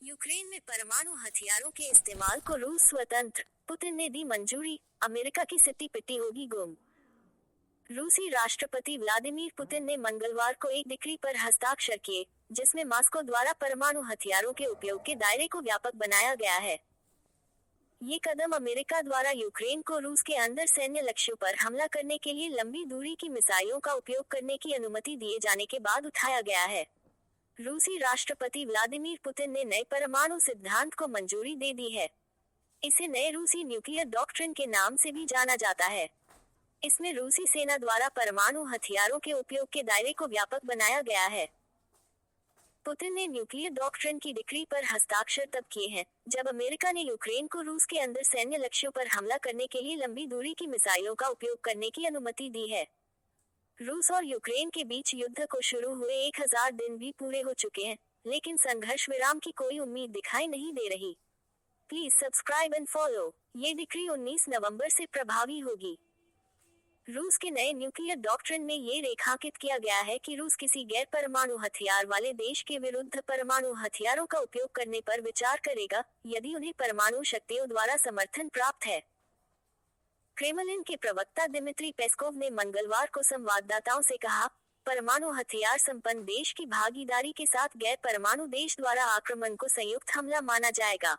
Ukraine में परमाणु हथियारों के इस्तेमाल को रूस स्वतंत्र, पुतिन ने दी मंजूरी, अमेरिका की सिट्टी पिट्टी होगी गुम। रूसी राष्ट्रपति व्लादिमीर पुतिन ने मंगलवार को एक डिक्री पर हस्ताक्षर किए, जिसमें मॉस्को द्वारा परमाणु हथियारों के उपयोग के दायरे को व्यापक बनाया गया है। ये कदम अमेरिका द्वारा यूक्रेन को रूस के अंदर सैन्य लक्ष्यों पर हमला करने के लिए लंबी दूरी की मिसाइलों का उपयोग करने की अनुमति दिए जाने के बाद उठाया गया है। रूसी राष्ट्रपति व्लादिमीर पुतिन ने नए परमाणु सिद्धांत को मंजूरी दे दी है। इसे नए रूसी न्यूक्लियर डॉक्ट्रिन के नाम से भी जाना जाता है। इसमें रूसी सेना द्वारा परमाणु हथियारों के उपयोग के दायरे को व्यापक बनाया गया है। पुतिन ने न्यूक्लियर डॉक्ट्रिन की डिक्री पर हस्ताक्षर तब किए हैं, जब अमेरिका ने यूक्रेन को रूस के अंदर सैन्य लक्ष्यों पर हमला करने के लिए लंबी दूरी की मिसाइलों का उपयोग करने की अनुमति दी है। रूस और यूक्रेन के बीच युद्ध को शुरू हुए 1000 दिन भी पूरे हो चुके हैं, लेकिन संघर्ष विराम की कोई उम्मीद दिखाई नहीं दे रही। Please subscribe and follow. ये डिक्री 19 नवंबर से प्रभावी होगी। रूस के नए न्यूक्लियर डॉक्ट्रिन में ये रेखांकित किया गया है कि रूस किसी गैर परमाणु हथियार वाले देश के विरुद्ध परमाणु हथियारों का उपयोग करने पर विचार करेगा, यदि उन्हें परमाणु शक्तियों द्वारा समर्थन प्राप्त है। क्रेमलिन के प्रवक्ता दिमित्री पेस्कोव ने मंगलवार को संवाददाताओं से कहा, परमाणु हथियार संपन्न देश की भागीदारी के साथ गैर परमाणु देश द्वारा आक्रमण को संयुक्त हमला माना जाएगा।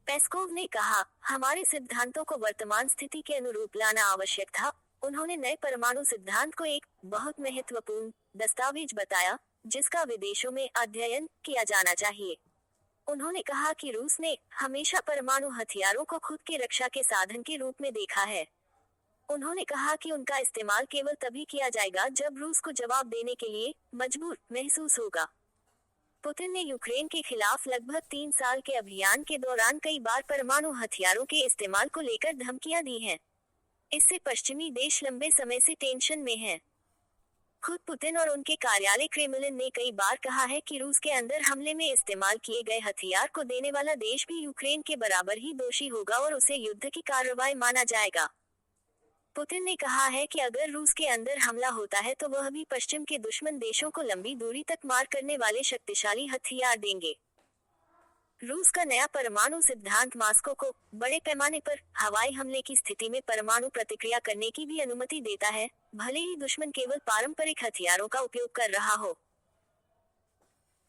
पेस्कोव ने कहा, हमारे सिद्धांतों को वर्तमान स्थिति के अनुरूप लाना आवश्यक था। उन्होंने नए परमाणु सिद्धांत को एक बहुत महत्वपूर्ण दस्तावेज बताया, जिसका विदेशों में अध्ययन किया जाना चाहिए। उन्होंने कहा कि रूस ने हमेशा परमाणु हथियारों को खुद की रक्षा के साधन के रूप में देखा है। उन्होंने कहा कि उनका इस्तेमाल केवल तभी किया जाएगा जब रूस को जवाब देने के लिए मजबूर महसूस होगा। पुतिन ने यूक्रेन के खिलाफ लगभग 3 साल के अभियान के दौरान कई बार परमाणु हथियारों के इस्तेमाल को लेकर धमकियां दी हैं। इससे पश्चिमी देश लंबे समय से टेंशन में हैं। खुद पुतिन और उनके कार्यालय क्रेमलिन ने कई बार कहा है कि रूस के अंदर हमले में इस्तेमाल किए गए हथियार को देने वाला देश भी यूक्रेन के बराबर ही दोषी होगा और उसे युद्ध की कार्रवाई माना जाएगा। पुतिन ने कहा है कि अगर रूस के अंदर हमला होता है तो वह भी पश्चिम के दुश्मन देशों को लंबी दूरी तक मार करने वाले शक्तिशाली हथियार देंगे। रूस का नया परमाणु सिद्धांत मॉस्को को बड़े पैमाने पर हवाई हमले की स्थिति में परमाणु प्रतिक्रिया करने की भी अनुमति देता है, भले ही दुश्मन केवल पारंपरिक हथियारों का उपयोग कर रहा हो।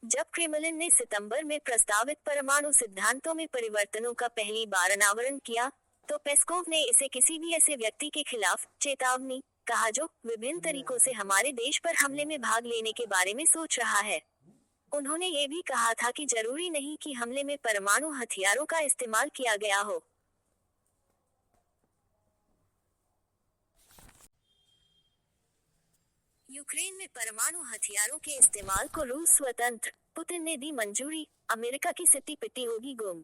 जब क्रेमलिन ने सितंबर में प्रस्तावित परमाणु सिद्धांतों में परिवर्तनों का पहली बार अनावरण किया, तो पेस्कोव ने इसे किसी भी ऐसे व्यक्ति के खिलाफ चेतावनी कहा जो विभिन्न तरीकों से हमारे देश पर हमले में भाग लेने के बारे में सोच रहा है। उन्होंने ये भी कहा था कि जरूरी नहीं कि हमले में परमाणु हथियारों का इस्तेमाल किया गया हो। यूक्रेन में परमाणु हथियारों के इस्तेमाल को रूस स्वतंत्र, पुतिन ने दी मंजूरी, अमेरिका की सिट्टी पिट्टी होगी गुम।